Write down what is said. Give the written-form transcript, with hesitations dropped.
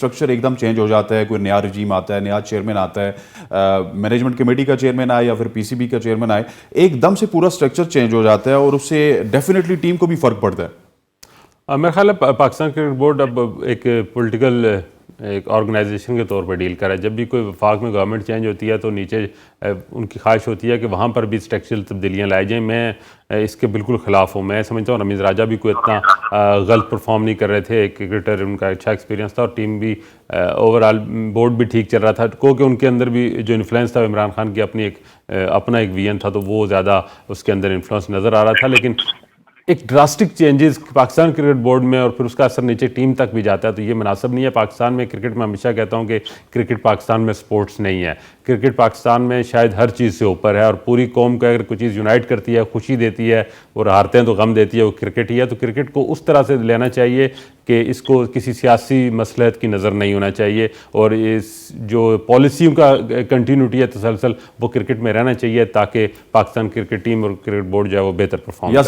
Structure एकदम change हो जाता है, कोई नया रिजीम आता है, नया चेयरमैन आता है, मैनेजमेंट कमेटी का चेयरमैन आए या फिर पीसीबी का चेयरमैन आए, एकदम से पूरा स्ट्रक्चर चेंज हो जाता है और उससे डेफिनेटली टीम को भी फ़र्क पड़ता है। मेरा ख्याल है पाकिस्तान क्रिकेट बोर्ड अब एक पॉलिटिकल एक ऑर्गेनाइजेशन के तौर पर डील कर रहा है। जब भी कोई वफाक में गवर्नमेंट चेंज होती है तो नीचे उनकी ख्वाहिश होती है कि वहाँ पर भी स्ट्रक्चरल तब्दीलियाँ लाई जाएँ। मैं इसके बिल्कुल ख़िलाफ़ हूँ। मैं समझता हूँ रमीज़ राजा भी कोई इतना गलत परफॉर्म नहीं कर रहे थे। एक क्रिकेटर, उनका अच्छा एक्सपीरियंस था और टीम भी ओवरऑल बोर्ड भी ठीक चल रहा था। क्योंकि उनके अंदर भी जो इन्फ्लुएंस था इमरान खान की अपना एक विजन था, तो वो ज़्यादा उसके अंदर इन्फ्लुएंस नज़र आ रहा था। लेकिन एक drastic changes Pakistan cricket board में और फिर उसका असर नीचे टीम तक भी जाता है, तो ये मुनासिब नहीं है। पाकिस्तान में क्रिकेट में हमेशा कहता हूँ कि क्रिकेट पाकिस्तान में स्पोर्ट्स नहीं है। क्रिकेट पाकिस्तान में शायद हर चीज़ से ऊपर है और पूरी कौम को अगर कोई चीज़ यूनाइट करती है, खुशी देती है और हारते हैं तो गम देती है, वो क्रिकेट ही है। तो क्रिकेट को उस तरह से लेना चाहिए कि इसको किसी सियासी मसलहत की नज़र नहीं होना चाहिए और इस जो पॉलिसियों का कंटिन्यूटी है, तसलसल, वो क्रिकेट में रहना चाहिए ताकि पाकिस्तान क्रिकेट टीम और क्रिकेट बोर्ड जो है वो बेहतर परफॉर्म करे।